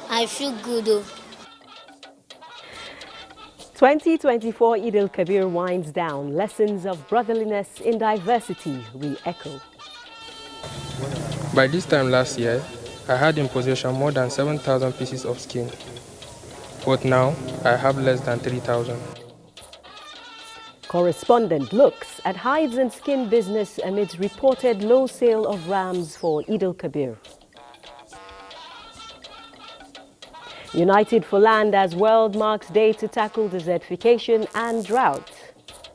I feel good. Oh. 2024 Eid al-Kabir winds down. Lessons of brotherliness in diversity re-echo. By this time last year, I had in possession more than 7,000 pieces of skin. But now, I have less than 3,000. Correspondent looks at hides and skin business amidst reported low sale of rams for Eid al-Kabir. United for Land as World marks day to tackle desertification and drought.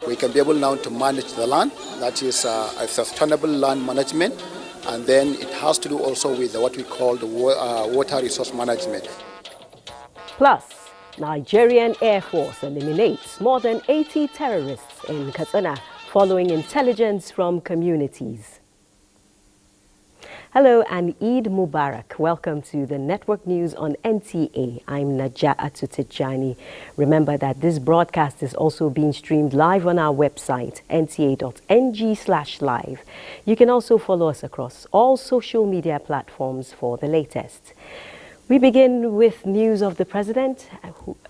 We can be able now to manage the land, that is a sustainable land management, and then it has to do also with what we call the water resource management. Plus, Nigerian Air Force eliminates more than 80 terrorists in Katsina following intelligence from communities. Hello and Eid Mubarak. Welcome to the Network News on NTA. I'm Naja'atu Tijani. Remember that this broadcast is also being streamed live on our website, nta.ng/live. You can also follow us across all social media platforms for the latest. We begin with news of the President.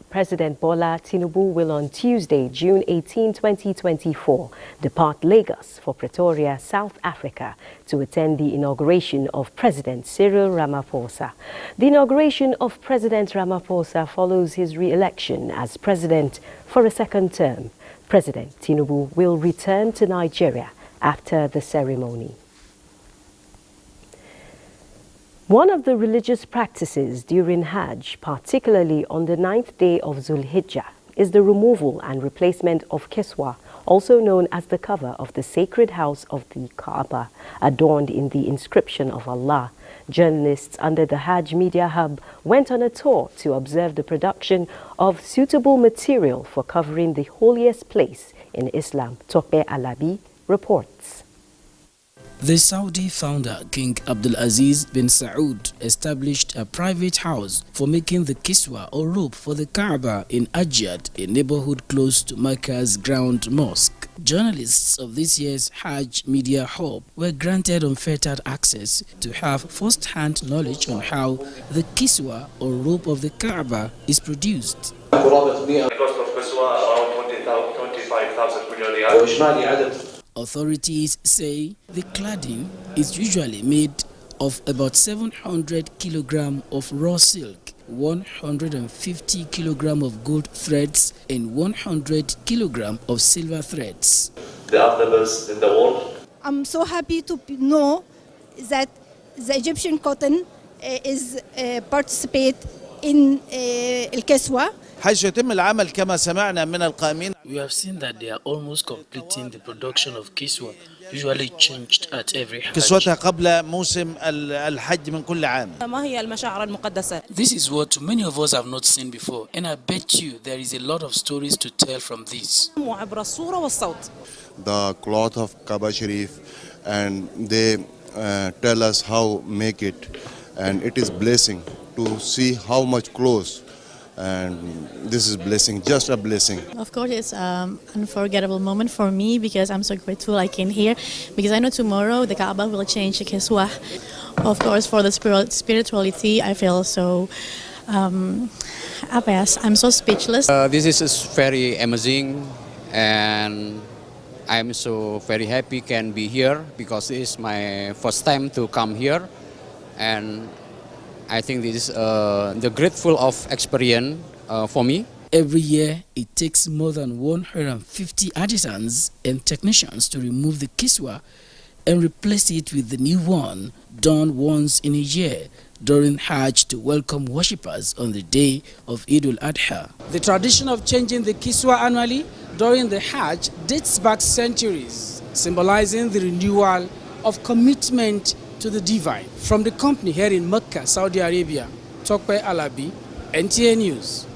President Bola Tinubu will on Tuesday, June 18, 2024, depart Lagos for Pretoria, South Africa, to attend the inauguration of President Cyril Ramaphosa. The inauguration of President Ramaphosa follows his re-election as president for a second term. President Tinubu will return to Nigeria after the ceremony. One of the religious practices during Hajj, particularly on the 9th day of Zulhijjah, is the removal and replacement of Kiswa, also known as the cover of the sacred house of the Kaaba, adorned in the inscription of Allah. Journalists under the Hajj Media Hub went on a tour to observe the production of suitable material for covering the holiest place in Islam. Tope Alabi reports. The Saudi founder, King Abdulaziz bin Saud, established a private house for making the kiswa or rope for the Kaaba in Ajyad, a neighborhood close to Mecca's ground mosque. Journalists of this year's Hajj Media Hub were granted unfettered access to have first-hand knowledge on how the kiswa or rope of the Kaaba is produced. The cost of kiswa around 25,000 riyal. Authorities say the cladding is usually made of about 700 kilograms of raw silk, 150 kilograms of gold threads, and 100 kilograms of silver threads. They are the best in the world. I'm so happy to know that the Egyptian cotton is participate in الكسوة. حيث يتم العمل كما سمعنا من القائمين. We have seen that they are almost completing the production of kiswa, usually changed at every Hajj. كسوتها قبل موسم الحج من كل عام. ما هي المشاعر المقدسة? This is what many of us have not seen before, and I bet you there is a lot of stories to tell from this. وعبر الصورة والصوت. The cloth of Kaaba Sharif, and they tell us how make it, and it is blessing to see how much close. And this is blessing, just a blessing. Of course, it's an unforgettable moment for me because I'm so grateful I came here, because I know tomorrow the Kaaba will change the Kiswa. Of course, for the spirituality, I feel so, I'm so speechless. This is very amazing, and I'm so very happy can be here because it's my first time to come here, and I think this is the grateful of experience for me. Every year, it takes more than 150 artisans and technicians to remove the kiswa and replace it with the new one, done once in a year during Hajj to welcome worshippers on the day of Eid al-Adha. The tradition of changing the kiswa annually during the Hajj dates back centuries, symbolizing the renewal of commitment to the divine. From the company here in Mecca, Saudi Arabia, Tope Alabi, NTA News.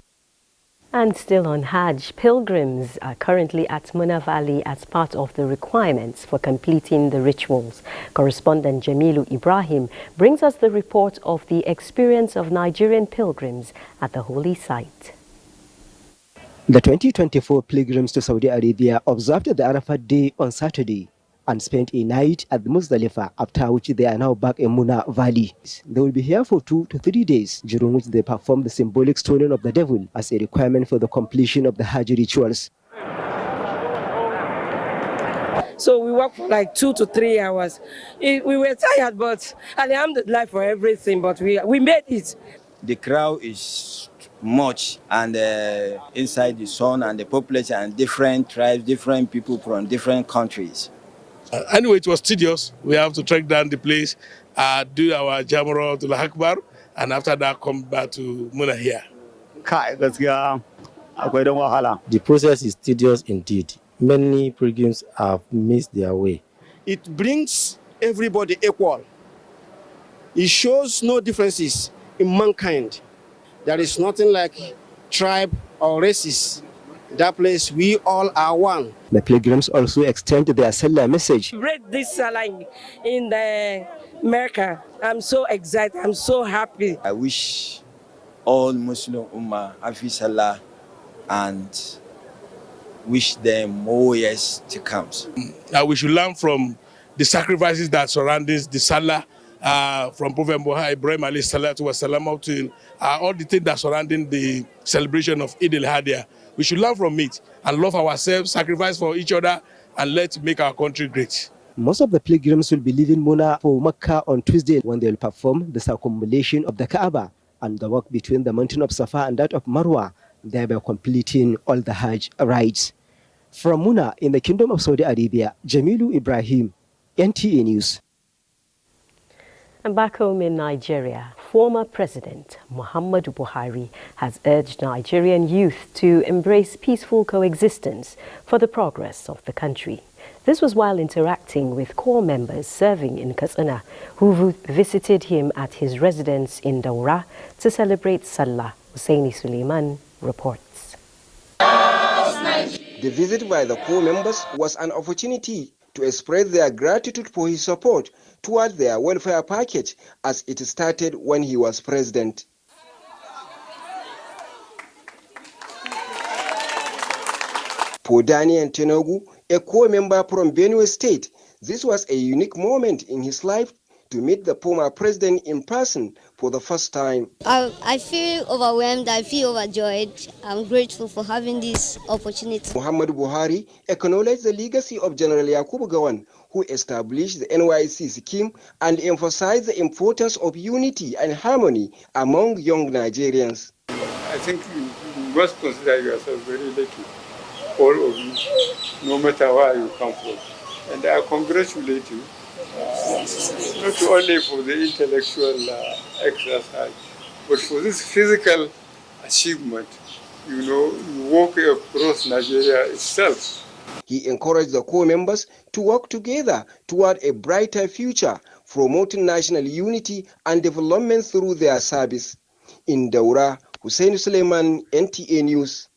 And still on Hajj, pilgrims are currently at Muna Valley as part of the requirements for completing the rituals. Correspondent Jamilu Ibrahim brings us the report of the experience of Nigerian pilgrims at the holy site. The 2024 pilgrims to Saudi Arabia observed the Arafat Day on Saturday. and spent a night at the Muzdalifah, after which they are now back in Muna Valley. They will be here for 2 to 3 days, during which they perform the symbolic stoning of the devil as a requirement for the completion of the Hajj rituals. So we worked for like 2 to 3 hours. We were tired, but alhamdulillah for everything, but we made it. The crowd is much, and inside the sun and the population and different tribes, different people from different countries. Anyway, it was tedious. We have to trek down the place, do our Jamra to the Akbar, and after that come back to Muna here. The process is tedious indeed. Many pilgrims have missed their way. It brings everybody equal. It shows no differences in mankind. There is nothing like tribe or races. That place, we all are one. The pilgrims also extend their Salah message. Read this Salah in the Mecca. I'm so excited. I'm so happy. I wish all Muslim Ummah Hafiz Salah and wish them more years to come. We should learn from the sacrifices that surround the Salah, from Prophet Ibrahim alayhi salatu wasalam up to all the things that surrounding the celebration of Eid al-Adha. We should learn from it and love ourselves, sacrifice for each other, and let's make our country great. Most of the pilgrims will be leaving Muna for Mecca on Tuesday, when they will perform the circumambulation of the Kaaba and the walk between the mountain of Safa and that of Marwa, thereby completing all the Hajj rites. From Muna in the Kingdom of Saudi Arabia, Jamilu Ibrahim, NTA News. And back home in Nigeria, former President Muhammadu Buhari has urged Nigerian youth to embrace peaceful coexistence for the progress of the country. This was while interacting with core members serving in Katsina, who visited him at his residence in Daura to celebrate Salah. Hussaini Suleiman reports. The visit by the core members was an opportunity to express their gratitude for his support toward their welfare package, as it started when he was president. For Daniel Tenogu, a core member from Benue State, this was a unique moment in his life to meet the former president in person for the first time. I feel overwhelmed, I feel overjoyed. I'm grateful for having this opportunity. Muhammadu Buhari acknowledged the legacy of General Yakubu Gowon, who established the NYC scheme and emphasized the importance of unity and harmony among young Nigerians. I think you must consider yourself very lucky, all of you, no matter where you come from. And I congratulate you, not only for the intellectual exercise, but for this physical achievement. You know, you walk across Nigeria itself. He encouraged the core members to work together toward a brighter future, promoting national unity and development through their service. In Daura, Hussaini Suleiman, NTA News.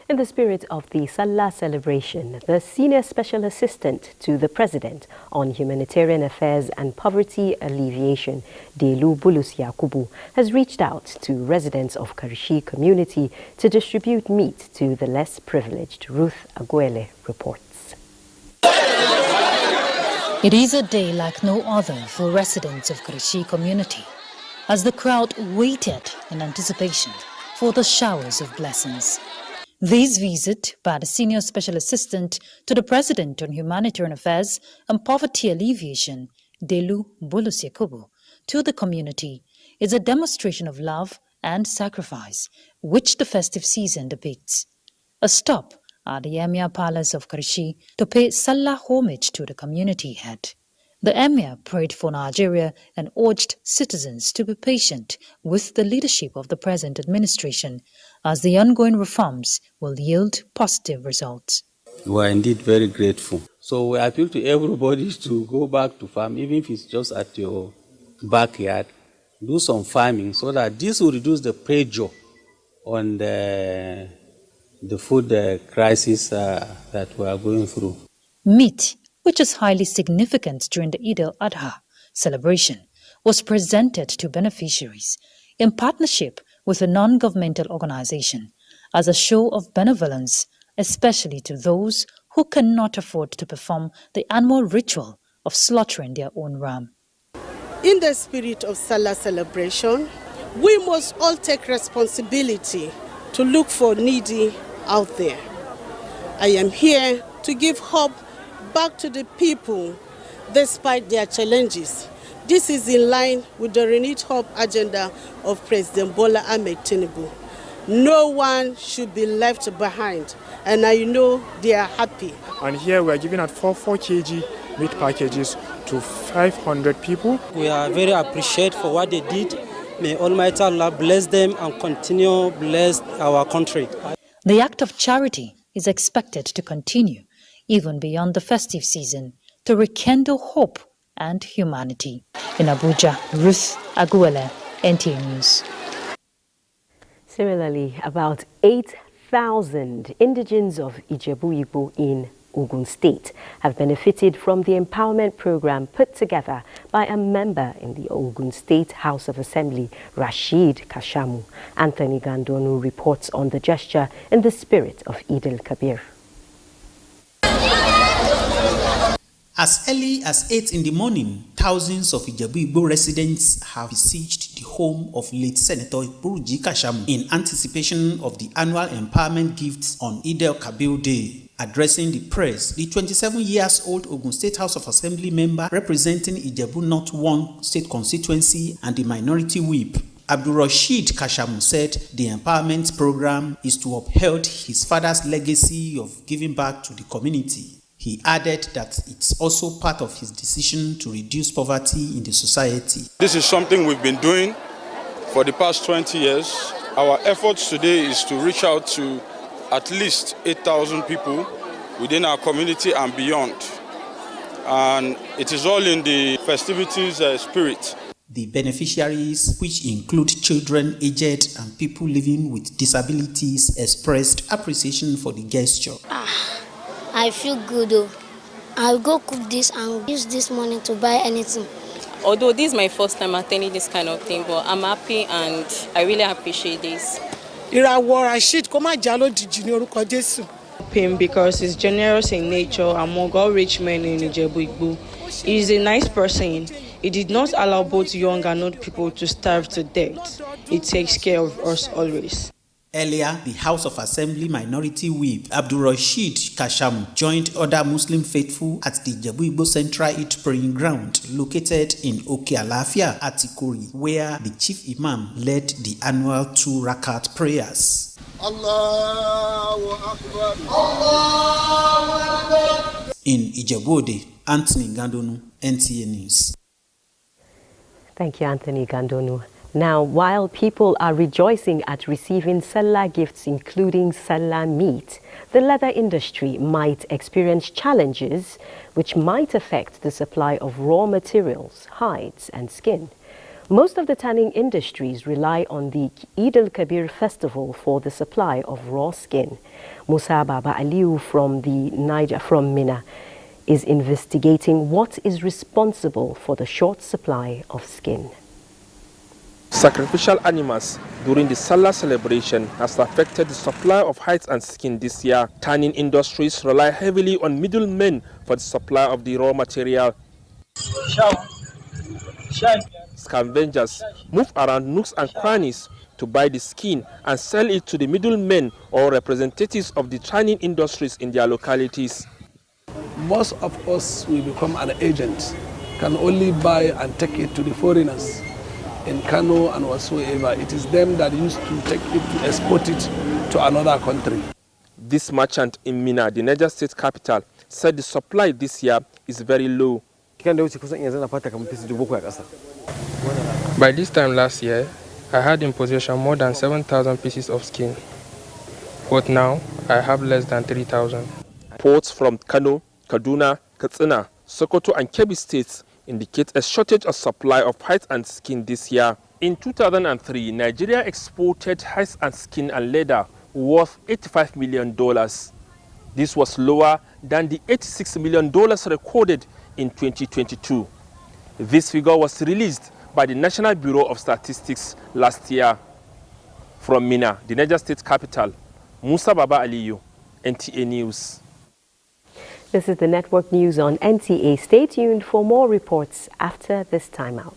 In the spirit of the Salah celebration, the Senior Special Assistant to the President on Humanitarian Affairs and Poverty Alleviation, Delu Bulus Yakubu, has reached out to residents of Karishi community to distribute meat to the less privileged. Ruth Aguele reports. It is a day like no other for residents of Karishi community, as the crowd waited in anticipation for the showers of blessings. This visit by the Senior Special Assistant to the President on Humanitarian Affairs and Poverty Alleviation, Delu Bulus Yakubu, to the community is a demonstration of love and sacrifice, which the festive season depicts. A stop at the Emir Palace of Karishi to pay Salah homage to the community head. The Emir prayed for Nigeria and urged citizens to be patient with the leadership of the present administration, as the ongoing reforms will yield positive results. We are indeed very grateful. So we appeal to everybody to go back to farm, even if it's just at your backyard. Do some farming so that this will reduce the pressure on the food crisis that we are going through. Meat, which is highly significant during the Eid al-Adha celebration, was presented to beneficiaries in partnership with a non-governmental organization as a show of benevolence, especially to those who cannot afford to perform the annual ritual of slaughtering their own ram. In the spirit of Salah celebration, we must all take responsibility to look for needy out there. I am here to give hope back to the people despite their challenges. This is in line with the renewed hope agenda of President Bola Ahmed Tinubu. No one should be left behind, and I know they are happy. And here we are giving out 4 kg meat packages to 500 people. We are very appreciated for what they did. May Almighty Allah bless them and continue bless our country. The act of charity is expected to continue even beyond the festive season to rekindle hope and humanity. In Abuja, Ruth Aguele, NTA News. Similarly, about 8,000 indigents of Ijebu-Igbo in Ogun State have benefited from the empowerment program put together by a member in the Ogun State House of Assembly, Rashid Kashamu. Anthony Gandonu reports on the gesture in the spirit of Eid al-Kabir. As early as 8 in the morning, thousands of Ijebu-Igbo residents have besieged the home of late Senator Buruji Kashamu in anticipation of the annual empowerment gifts on Eid al-Kabir Day. Addressing the press, the 27-year-old Ogun State House of Assembly member representing Ijebu North 1 state constituency and the minority whip, Abdul-Rashid Kashamu, said the empowerment program is to uphold his father's legacy of giving back to the community. He added that it's also part of his decision to reduce poverty in the society. This is something we've been doing for the past 20 years. Our efforts today is to reach out to at least 8,000 people within our community and beyond. And it is all in the festivities spirit. The beneficiaries, which include children, aged, and people living with disabilities, expressed appreciation for the gesture. I feel good though. I'll go cook this and use this money to buy anything. Although this is my first time attending this kind of thing, but I'm happy and I really appreciate this. Him because he's generous in nature among all rich men in Ijebu-Igbo. He is a nice person. He did not allow both young and old people to starve to death. He takes care of us always. Earlier, the House of Assembly minority whip Abdul-Rashid Kashamu joined other Muslim faithful at the Ijebu-Igbo Central Eid praying ground located in Oke-Alafia, Atikuri, where the chief imam led the annual 2 rakat prayers. Allahu Akbar. Allahu Akbar. In Ijebu-Ode, Anthony Gandonu, NTA News. Thank you, Anthony Gandonu. Now, while people are rejoicing at receiving Salah gifts, including Salah meat, the leather industry might experience challenges which might affect the supply of raw materials, hides and skin. Most of the tanning industries rely on the Eid al-Kabir festival for the supply of raw skin. Musa Baba Aliu from Mina is investigating what is responsible for the short supply of skin. Sacrificial animals during the Salah celebration has affected the supply of hides and skin this year. Tanning industries rely heavily on middlemen for the supply of the raw material. Scavengers move around nooks and crannies to buy the skin and sell it to the middlemen or representatives of the tanning industries in their localities. Most of us will become an agent, can only buy and take it to the foreigners in Kano and whatsoever. It is them that used to take it to export it to another country. This merchant in Mina, the Niger State capital, said the supply this year is very low. By this time last year, I had in possession more than 7,000 pieces of skin. But now, I have less than 3,000. Ports from Kano, Kaduna, Katsina, Sokoto and Kebbi states indicate a shortage of supply of hides and skin this year. In 2003, Nigeria exported hides and skin and leather worth $85 million. This was lower than the $86 million recorded in 2022. This figure was released by the National Bureau of Statistics last year. From Mina, the Niger State capital, Musa Baba Aliyu, NTA News. This is the network news on NTA. Stay tuned for more reports after this timeout.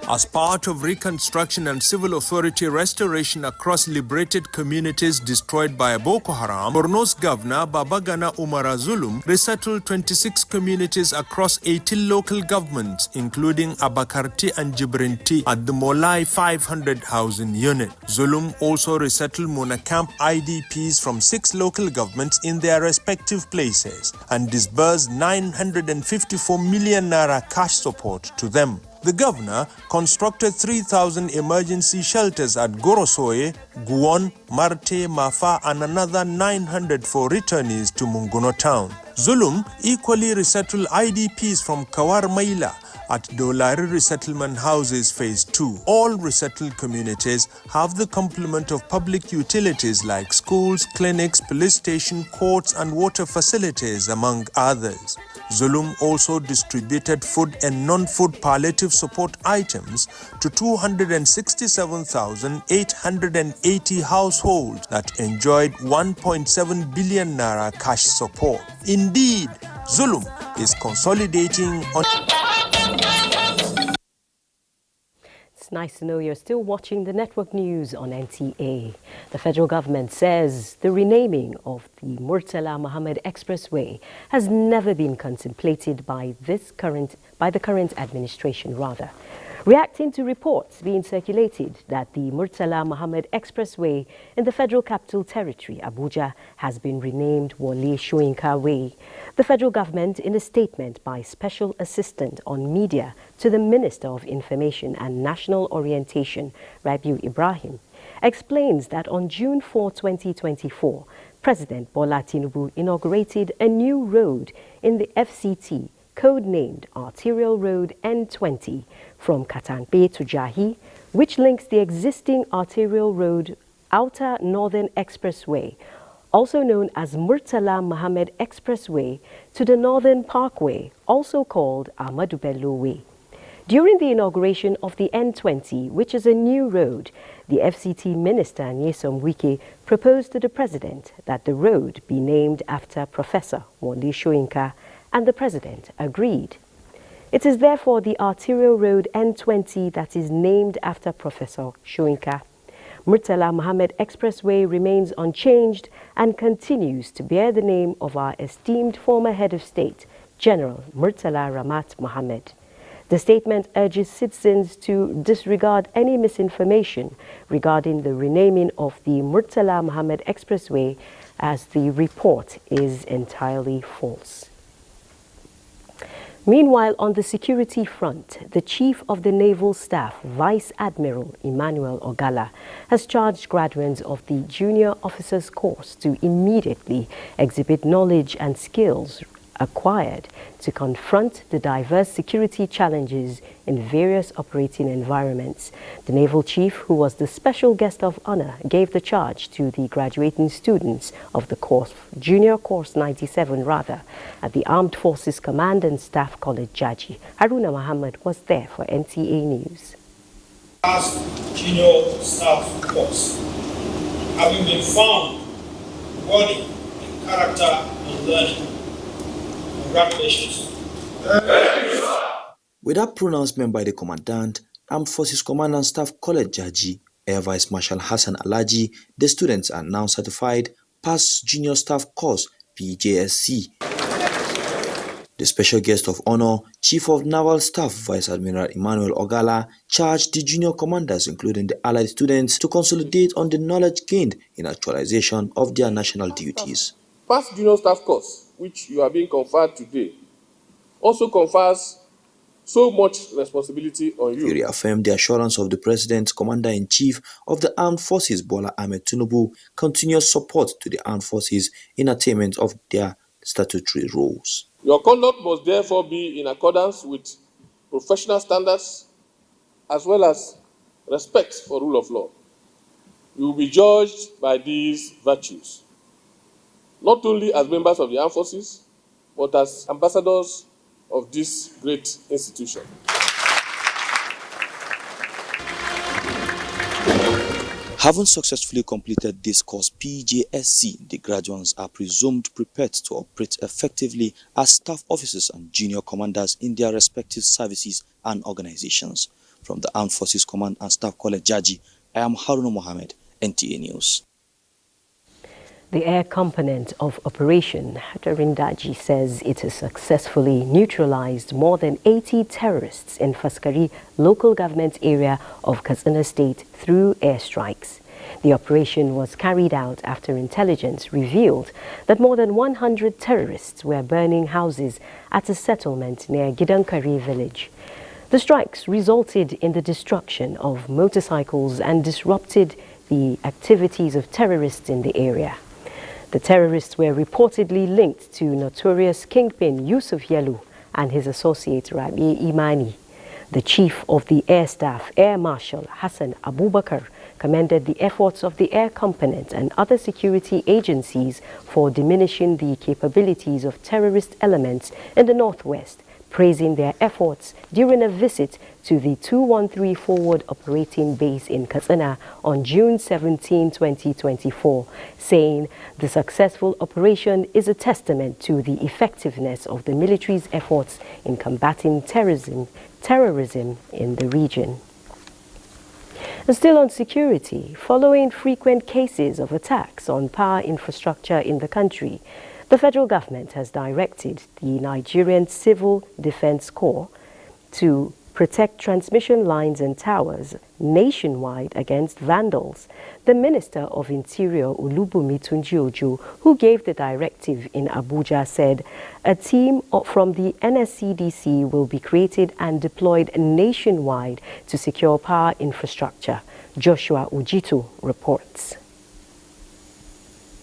As part of reconstruction and civil authority restoration across liberated communities destroyed by Boko Haram, Borno's governor Babagana Umara Zulum resettled 26 communities across 18 local governments, including Abakarti and Jibrinti at the Molai 500 housing unit. Zulum also resettled Mona Camp IDPs from 6 local governments in their respective places and disbursed 954 million naira cash support to them. The governor constructed 3,000 emergency shelters at Gorosoe, Guon, Marte, Mafa, and another 900 for returnees to Munguno town. Zulum equally resettled IDPs from Kawar Maila at Dolari Resettlement Houses Phase 2. All resettled communities have the complement of public utilities like schools, clinics, police station, courts, and water facilities, among others. Zulum also distributed food and non-food palliative support items to 267,880 households that enjoyed 1.7 billion naira cash support. Indeed, Zulum is consolidating on... It's nice to know you're still watching the network news on NTA. The federal government says the renaming of the Murtala Mohammed Expressway has never been contemplated by the current administration. Reacting to reports being circulated that the Murtala Mohammed Expressway in the Federal Capital Territory, Abuja, has been renamed Wole Soyinka Way, the federal government, in a statement by Special Assistant on Media to the Minister of Information and National Orientation, Rabiu Ibrahim, explains that on June 4, 2024, President Bola Tinubu inaugurated a new road in the FCT, codenamed Arterial Road N20, from Katanpe to Jahi, which links the existing Arterial Road Outer Northern Expressway, also known as Murtala Mohammed Expressway, to the Northern Parkway, also called Ahmadu Bello Way. During the inauguration of the N20, which is a new road, the FCT Minister Nyesom Wike proposed to the President that the road be named after Professor Wole Soyinka, and the President agreed. It is therefore the Arterial Road N20 that is named after Professor Soyinka. Murtala Mohammed Expressway remains unchanged and continues to bear the name of our esteemed former head of state, General Murtala Ramat Mohammed. The statement urges citizens to disregard any misinformation regarding the renaming of the Murtala Mohammed Expressway, as the report is entirely false. Meanwhile, on the security front, the Chief of the Naval Staff, Vice Admiral Emmanuel Ogala, has charged graduates of the Junior Officers Course to immediately exhibit knowledge and skills acquired to confront the diverse security challenges in various operating environments. The Naval Chief, who was the special guest of honor, gave the charge to the graduating students of the course, Junior Course 97 at the Armed Forces Command and Staff College, Jaji. Haruna Muhammad was there for NTA News. As Junior Staff Course, having been found worthy in character and learning. Congratulations. With that pronouncement by the Commandant, Armed Forces Command and Staff College Jaji, Air Vice Marshal Hassan Alaji, the students are now certified Pass Junior Staff Course PJSC. The special guest of honor, Chief of Naval Staff Vice Admiral Emmanuel Ogala, charged the junior commanders, including the allied students, to consolidate on the knowledge gained in actualization of their national duties. Pass Junior Staff Course, which you are being conferred today, also confers so much responsibility on you. He reaffirmed the assurance of the President, Commander-in-Chief of the Armed Forces, Bola Ahmed Tinubu, continuous support to the Armed Forces in attainment of their statutory roles. Your conduct must therefore be in accordance with professional standards as well as respect for rule of law. You will be judged by these virtues, not only as members of the armed forces, but as ambassadors of this great institution. Having successfully completed this course PJSC, the graduates are presumed prepared to operate effectively as staff officers and junior commanders in their respective services and organizations. From the Armed Forces Command and Staff College, Jaji, I am Haruna Mohammed, NTA News. The air component of Operation Hatarindaji says it has successfully neutralized more than 80 terrorists in Faskari local government area of Katsina State through airstrikes. The operation was carried out after intelligence revealed that more than 100 terrorists were burning houses at a settlement near Gidankari village. The strikes resulted in the destruction of motorcycles and disrupted the activities of terrorists in the area. The terrorists were reportedly linked to notorious kingpin Yusuf Yelu and his associate Rabi Imani. The chief of the air staff, Air Marshal Hassan Abubakar, commended the efforts of the air component and other security agencies for diminishing the capabilities of terrorist elements in the northwest, praising their efforts during a visit to the 213 Forward Operating Base in Katsina on June 17, 2024, saying the successful operation is a testament to the effectiveness of the military's efforts in combating terrorism in the region. And still on security, following frequent cases of attacks on power infrastructure in the country, the federal government has directed the Nigerian Civil Defense Corps to protect transmission lines and towers nationwide against vandals. The Minister of Interior, Olubunmi Tunji-Ojo, who gave the directive in Abuja, said a team from the NSCDC will be created and deployed nationwide to secure power infrastructure. Joshua Ujitu reports.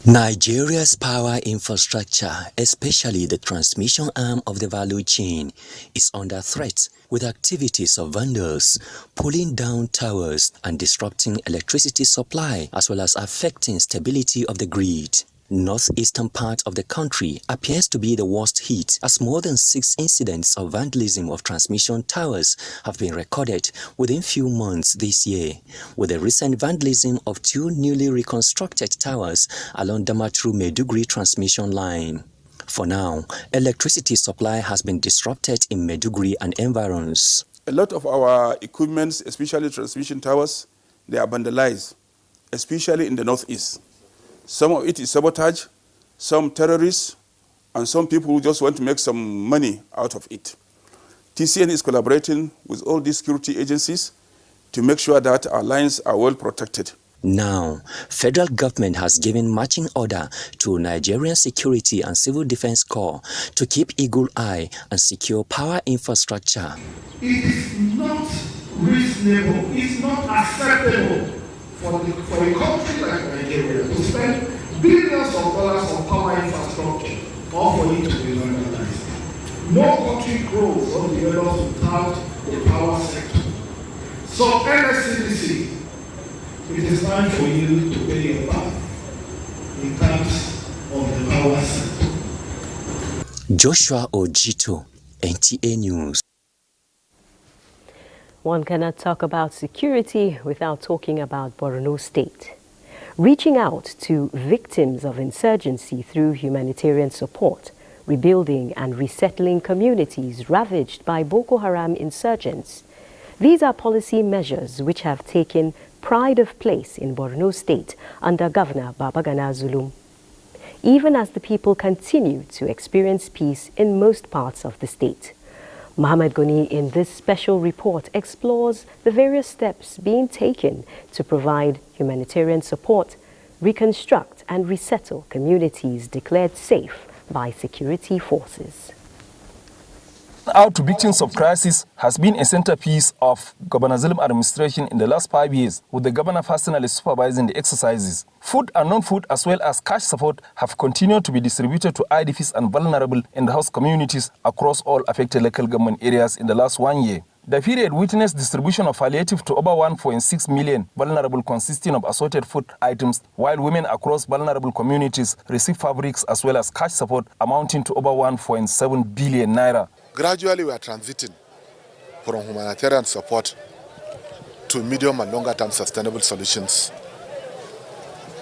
Nigeria's power infrastructure, especially the transmission arm of the value chain, is under threat with activities of vandals pulling down towers and disrupting electricity supply as well as affecting stability of the grid. Northeastern part of the country appears to be the worst hit as more than 6 incidents of vandalism of transmission towers have been recorded within few months this year, with the recent vandalism of 2 newly reconstructed towers along Damaturu-Maiduguri transmission line. For now, electricity supply has been disrupted in Maiduguri and environs. A lot of our equipment, especially transmission towers, they are vandalized, especially in the northeast. Some of it is sabotage, some terrorists, and some people who just want to make some money out of it. TCN is collaborating with all these security agencies to make sure that our lines are well protected. Now, federal government has given marching order to Nigerian Security and Civil Defense Corps to keep eagle eye and secure power infrastructure. It is not reasonable, it's not acceptable for a country like Nigeria to spend billions of dollars on power infrastructure or for it to be vandalized. No country grows or develops without the power sector. So NSCDC, it is time for you to pay your part in terms of the power sector. Joshua Ojito, NTA News. One cannot talk about security without talking about Borno State. Reaching out to victims of insurgency through humanitarian support, rebuilding and resettling communities ravaged by Boko Haram insurgents. These are policy measures which have taken pride of place in Borno State under Governor Babagana Zulum, even as the people continue to experience peace in most parts of the state. Mohammed Goni in this special report explores the various steps being taken to provide humanitarian support, reconstruct and resettle communities declared safe by security forces. Out to victims of crisis has been a centerpiece of Governor Zulum administration in the last 5 years, with the governor personally supervising the exercises. Food and non-food as well as cash support have continued to be distributed to IDPs and vulnerable in the host communities across all affected local government areas in the last 1 year. The period witnessed distribution of palliative to over 1.6 million vulnerable consisting of assorted food items, while women across vulnerable communities receive fabrics as well as cash support amounting to over 1.7 billion naira. Gradually, we are transiting from humanitarian support to medium and longer term sustainable solutions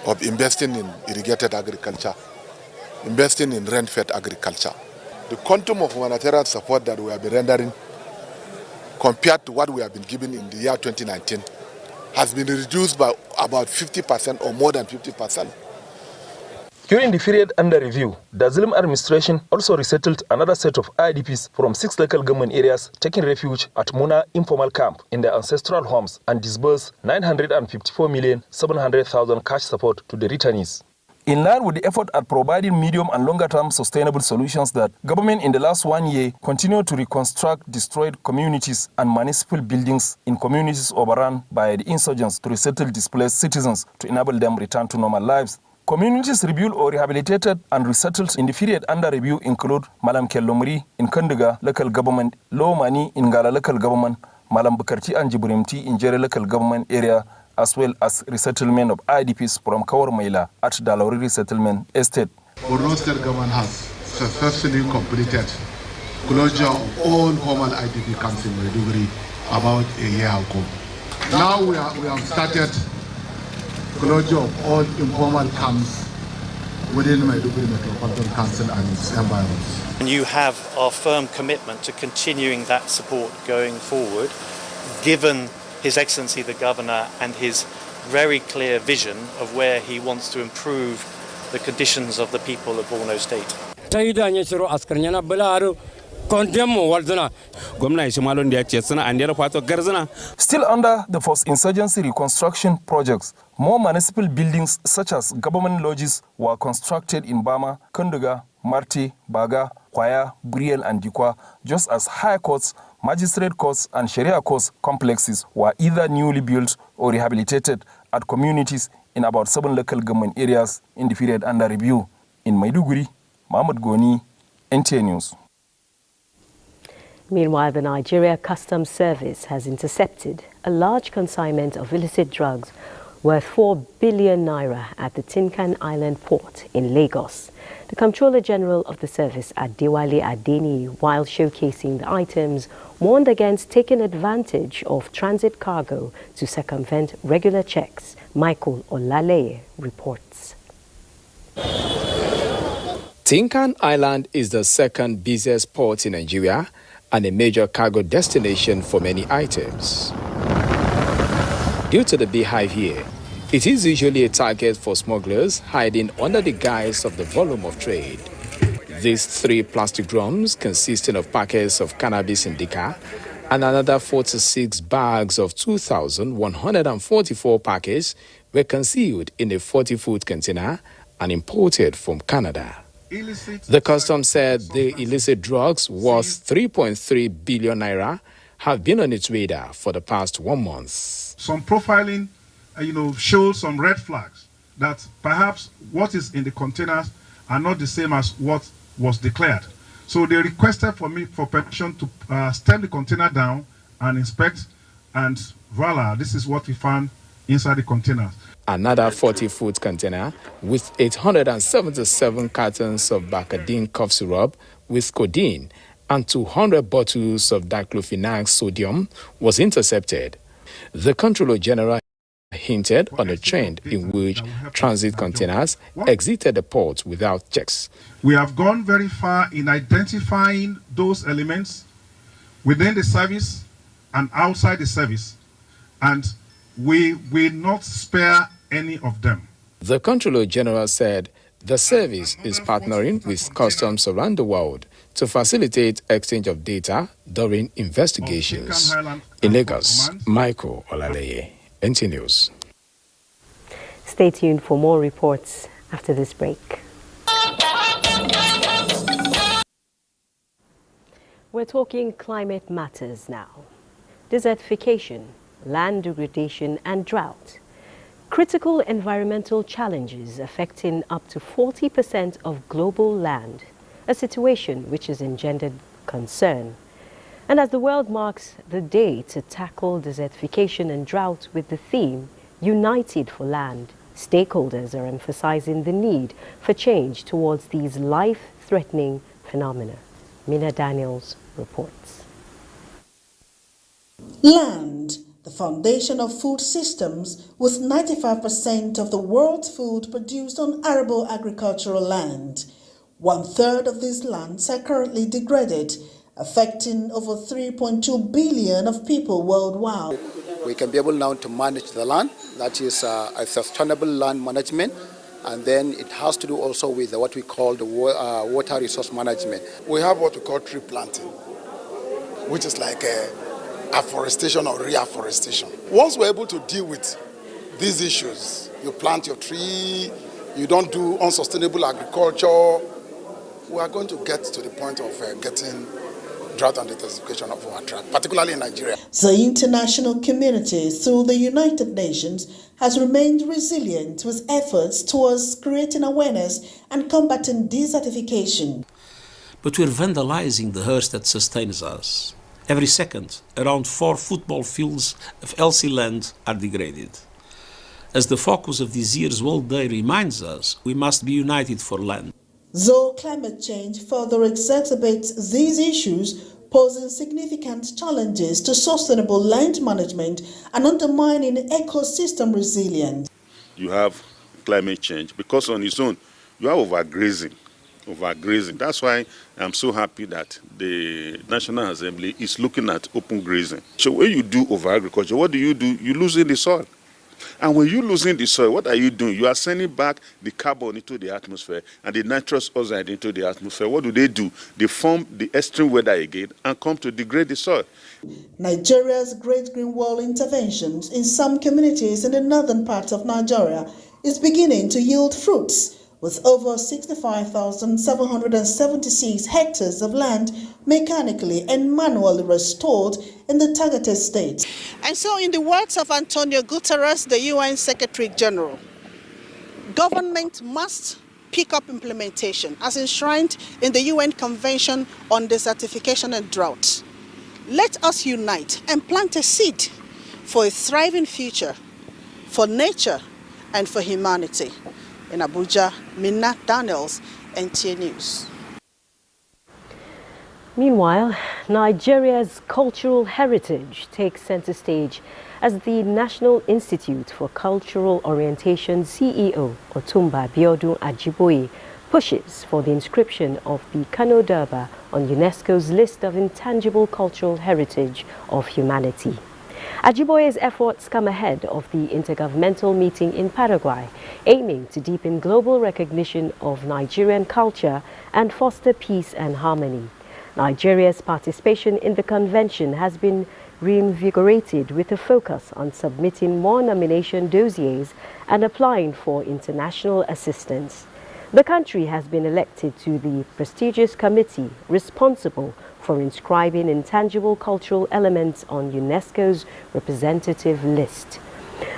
of investing in irrigated agriculture, investing in rain-fed agriculture. The quantum of humanitarian support that we have been rendering compared to what we have been given in the year 2019 has been reduced by about 50% or more than 50%. During the period under review, the Zulum administration also resettled another set of IDPs from 6 local government areas taking refuge at Muna informal camp in their ancestral homes and disbursed 954,700,000 cash support to the returnees. In line with the effort at providing medium and longer-term sustainable solutions that government in the last 1 year continued to reconstruct destroyed communities and municipal buildings in communities overrun by the insurgents to resettle displaced citizens to enable them return to normal lives. Communities rebuilt or rehabilitated and resettled in the period under review include Malam Kellomri in Kanduga local government, Low Mani in Gala local government, Malam Bukarti and Jiburimti in Jere local government area, as well as resettlement of IDPs from Kawar Maila at Dalori Resettlement Estate. Borno State government has successfully completed closure of all formal IDP camps in Maiduguri about a year ago. Now we have started closure of all informal camps within Maiduguri Metropolitan Council and its environs. And you have our firm commitment to continuing that support going forward, given His Excellency the Governor and his very clear vision of where he wants to improve the conditions of the people of Borno State. Still under the post-insurgency reconstruction projects, more municipal buildings such as government lodges were constructed in Bama, Kanduga, Marti, Baga, Kwaya, Buriel and Dikwa, just as high courts, magistrate courts and Sharia courts complexes were either newly built or rehabilitated at communities in about 7 local government areas in the period under review. In Maiduguri, Mahmoud Goni, NTA News. Meanwhile, the Nigeria Customs Service has intercepted a large consignment of illicit drugs worth 4 billion naira at the Tinkan Island port in Lagos. The Comptroller General of the service, Adewale Adeni, while showcasing the items, warned against taking advantage of transit cargo to circumvent regular checks. Michael Olaleye reports. Tinkan Island is the second busiest port in Nigeria and a major cargo destination for many items. Due to the beehive here, it is usually a target for smugglers hiding under the guise of the volume of trade. These 3 plastic drums consisting of packets of cannabis indica and another 46 bags of 2,144 packets were concealed in a 40-foot container and imported from Canada. The customs said the illicit drugs worth 3.3 billion naira have been on its radar for the past 1 month. Some profiling, shows some red flags that perhaps what is in the containers are not the same as what was declared. So they requested for permission to stem the container down and inspect, and voila, this is what we found inside the containers. Another 40-foot container with 877 cartons of Bacardine cough syrup with codeine and 200 bottles of diclofenac sodium was intercepted. The Comptroller General hinted on a trend in which transit containers exited the port without checks. We have gone very far in identifying those elements within the service and outside the service, and we will not spare any of them. The Comptroller General said the service is partnering with customs around the world to facilitate exchange of data during investigations. In Lagos, Michael Olaleye, NTA News. Stay tuned for more reports after this break. We're talking climate matters now. Desertification, land degradation and drought. Critical environmental challenges affecting up to 40% of global land, a situation which has engendered concern. And as the world marks the day to tackle desertification and drought with the theme, United for Land, stakeholders are emphasizing the need for change towards these life-threatening phenomena. Mina Daniels reports. Land, the foundation of food systems, with 95% of the world's food produced on arable agricultural land. 1/3 of these lands are currently degraded, affecting over 3.2 billion of people worldwide. We can be able now to manage the land, that is a sustainable land management, and then it has to do also with what we call the water resource management. We have what we call tree planting, which is like afforestation or reforestation. Once we're able to deal with these issues, you plant your tree, you don't do unsustainable agriculture, we are going to get to the point of getting drought and desertification of our track, particularly in Nigeria. The international community, through the United Nations, has remained resilient with efforts towards creating awareness and combating desertification. But we're vandalizing the earth that sustains us. Every second, around 4 football fields of healthy land are degraded. As the focus of this year's World Day reminds us, we must be united for land. Though climate change further exacerbates these issues, posing significant challenges to sustainable land management and undermining ecosystem resilience. You have climate change because on its own, you have overgrazing. That's why I'm so happy that the National Assembly is looking at open grazing. So when you do over agriculture, what do? You losing the soil. And when you're losing the soil, what are you doing? You are sending back the carbon into the atmosphere and the nitrous oxide into the atmosphere. What do? They form the extreme weather again and come to degrade the soil. Nigeria's Great Green Wall interventions in some communities in the northern part of Nigeria is beginning to yield fruits, with over 65,776 hectares of land mechanically and manually restored in the targeted states. And so, in the words of Antonio Guterres, the UN Secretary General, government must pick up implementation as enshrined in the UN Convention on Desertification and Drought. Let us unite and plant a seed for a thriving future, for nature and for humanity. In Abuja, Minna Daniels, NTA News. Meanwhile, Nigeria's cultural heritage takes center stage as the National Institute for Cultural Orientation CEO Otumba Biodun Ajiboye pushes for the inscription of the Kano Durbar on UNESCO's list of intangible cultural heritage of humanity. Ajiboye's efforts come ahead of the intergovernmental meeting in Paraguay, aiming to deepen global recognition of Nigerian culture and foster peace and harmony. Nigeria's participation in the convention has been reinvigorated with a focus on submitting more nomination dossiers and applying for international assistance. The country has been elected to the prestigious committee responsible for inscribing intangible cultural elements on UNESCO's representative list.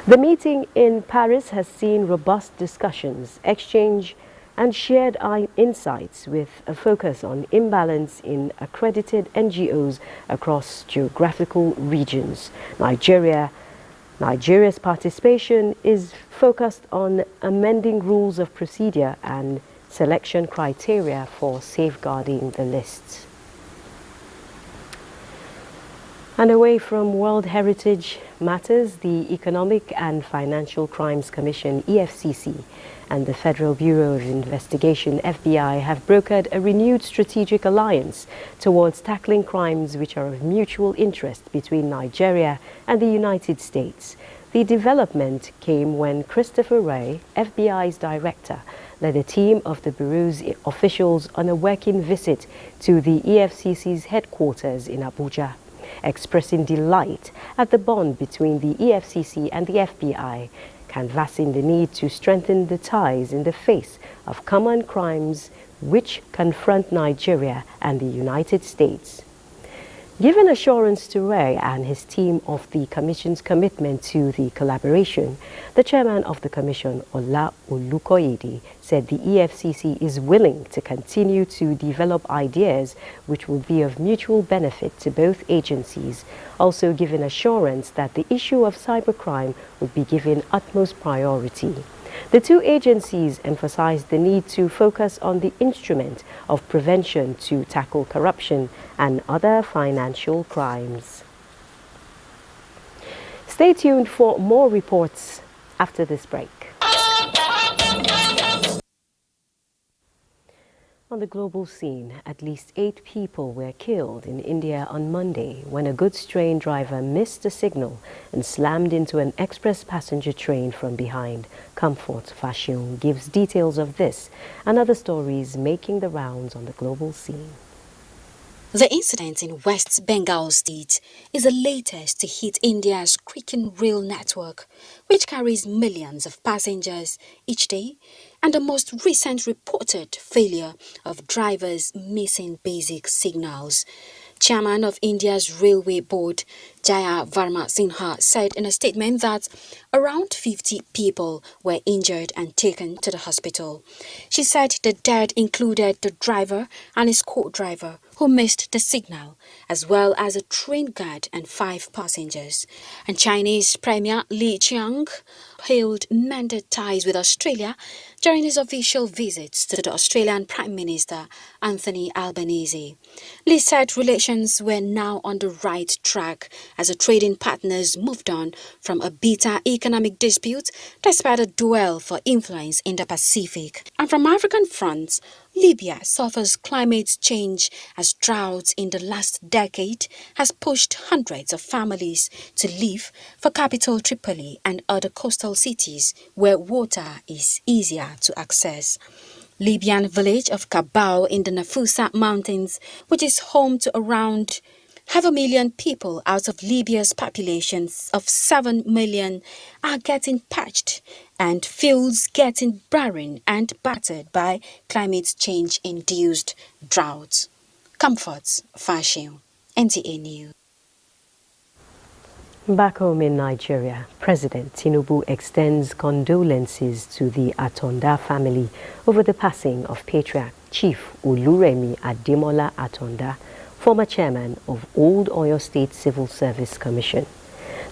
The meeting in Paris has seen robust discussions, exchange and shared insights with a focus on imbalance in accredited NGOs across geographical regions. Nigeria's participation is focused on amending rules of procedure and selection criteria for safeguarding the lists. And away from World Heritage matters, the Economic and Financial Crimes Commission, EFCC, and the Federal Bureau of Investigation, FBI, have brokered a renewed strategic alliance towards tackling crimes which are of mutual interest between Nigeria and the United States. The development came when Christopher Wray, FBI's director, led a team of the Bureau's officials on a working visit to the EFCC's headquarters in Abuja, expressing delight at the bond between the EFCC and the FBI, canvassing the need to strengthen the ties in the face of common crimes which confront Nigeria and the United States. Giving assurance to Ray and his team of the Commission's commitment to the collaboration, the chairman of the Commission, Ola Olukoyede, said the EFCC is willing to continue to develop ideas which will be of mutual benefit to both agencies, also giving assurance that the issue of cybercrime would be given utmost priority. The two agencies emphasized the need to focus on the instrument of prevention to tackle corruption and other financial crimes. Stay tuned for more reports after this break. On the global scene, at least 8 people were killed in India on Monday when a goods train driver missed a signal and slammed into an express passenger train from behind. Comfort Fashion gives details of this and other stories making the rounds on the global scene. The incident in West Bengal state is the latest to hit India's creaking rail network, which carries millions of passengers each day, and the most recent reported failure of drivers missing basic signals. Chairman of India's Railway Board, Jaya Varma Sinha, said in a statement that around 50 people were injured and taken to the hospital. She said the dead included the driver and his co-driver who missed the signal, as well as a train guard and 5 passengers. And Chinese Premier Li Qiang hailed mended ties with Australia during his official visits to the Australian Prime Minister Anthony Albanese. Li said relations were now on the right track as the trading partners moved on from a bitter economic dispute despite a duel for influence in the Pacific. And from African fronts, Libya suffers climate change as droughts in the last decade has pushed hundreds of families to leave for capital Tripoli and other coastal cities where water is easier to access. Libyan village of Kabao in the Nafusa Mountains, which is home to around 500,000 people out of Libya's populations of 7 million, are getting parched and fields getting barren and battered by climate change-induced droughts. Comforts Fashion, NTA News. Back home in Nigeria, President Tinubu extends condolences to the Atonda family over the passing of patriarch Chief Oluremi Ademola Atonda, former chairman of Old Oyo State Civil Service Commission.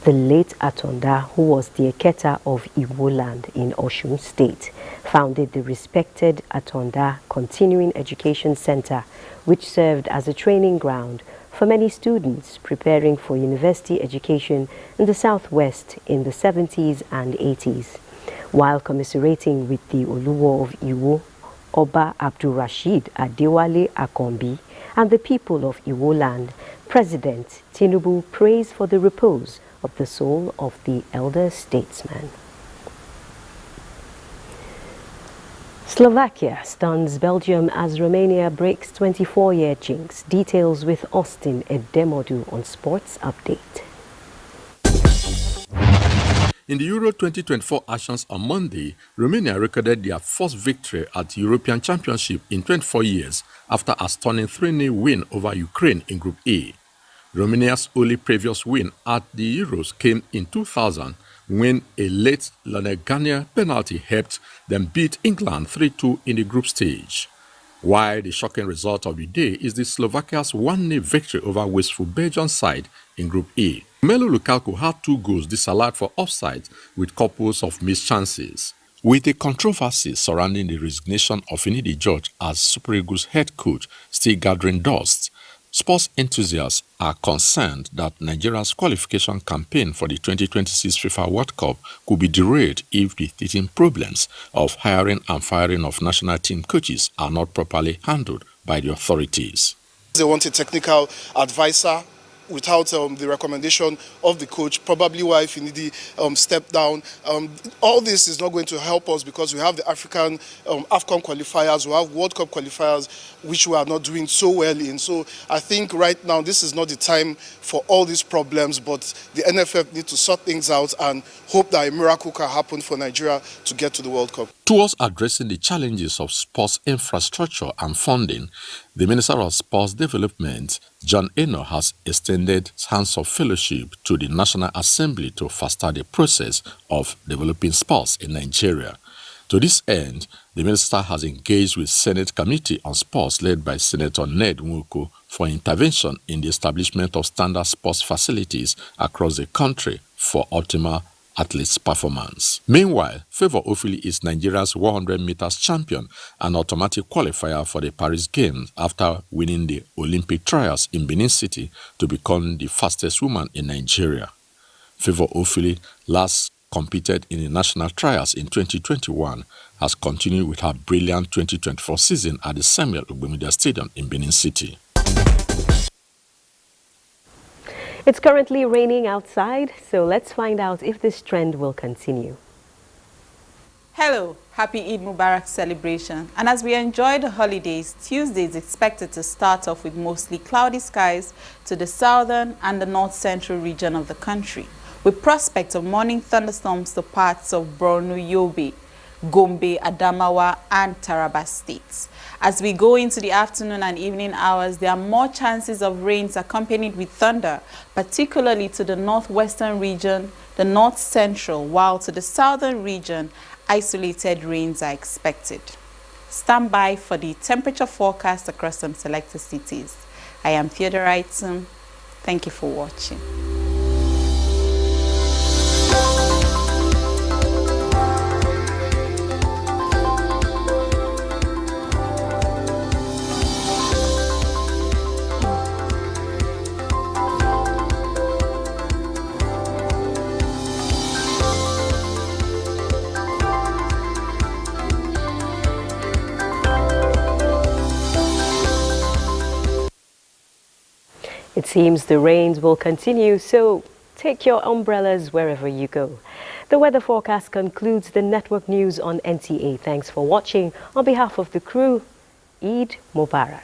The late Atonda, who was the Eketa of Iwo Land in Osun State, founded the respected Atonda Continuing Education Center, which served as a training ground for many students preparing for university education in the Southwest in the 70s and 80s. While commiserating with the Oluwo of Iwo, Oba Abdulrasheed Adewale Akombi, and the people of Iwo Land, President Tinubu prays for the repose of the soul of the elder statesman. Slovakia stuns Belgium as Romania breaks 24-year jinx. Details with Austin Edemodu on Sports Update. In the Euro 2024 actions on Monday, Romania recorded their first victory at the European Championship in 24 years after a stunning 3-0 win over Ukraine in Group A. Romania's only previous win at the Euros came in 2000 when a late Lionel Garnier penalty helped them beat England 3-2 in the group stage. While the shocking result of the day is the Slovakia's 1-0 victory over wasteful Belgian side in Group A. Romelu Lukaku had 2 goals disallowed for offside with couples of missed chances. With the controversy surrounding the resignation of Finidi George as Super Eagles head coach still gathering dust, sports enthusiasts are concerned that Nigeria's qualification campaign for the 2026 FIFA World Cup could be derailed if the teething problems of hiring and firing of national team coaches are not properly handled by the authorities. They want a technical advisor without the recommendation of the coach, probably why Finidi stepped down. All this is not going to help us because we have the African AFCON qualifiers, we have World Cup qualifiers, which we are not doing so well in. So I think right now this is not the time for all these problems, but the NFF need to sort things out and hope that a miracle can happen for Nigeria to get to the World Cup. Towards addressing the challenges of sports infrastructure and funding, the Minister of Sports Development, John Eno, has extended hands of fellowship to the National Assembly to foster the process of developing sports in Nigeria. To this end, the minister has engaged with Senate Committee on Sports led by Senator Ned Nwoko for intervention in the establishment of standard sports facilities across the country for optimal athletes' performance. Meanwhile, Favour Ofili is Nigeria's 100 meters champion and automatic qualifier for the Paris Games after winning the Olympic trials in Benin City to become the fastest woman in Nigeria. Favour Ofili, last competed in the national trials in 2021, has continued with her brilliant 2024 season at the Samuel Ogbemudia Stadium in Benin City. It's currently raining outside, so let's find out if this trend will continue. Hello, happy Eid Mubarak celebration. And as we enjoy the holidays, Tuesday is expected to start off with mostly cloudy skies to the southern and the north-central region of the country, with prospect of morning thunderstorms to parts of Borno, Yobe, Gombe, Adamawa, and Taraba states. As we go into the afternoon and evening hours, there are more chances of rains accompanied with thunder, particularly to the northwestern region, the north-central, while to the southern region, isolated rains are expected. Stand by for the temperature forecast across some selected cities. I am Theodore Item. Thank you for watching. It seems the rains will continue, so take your umbrellas wherever you go. The weather forecast concludes the network news on NTA. Thanks for watching. On behalf of the crew, Eid Mubarak.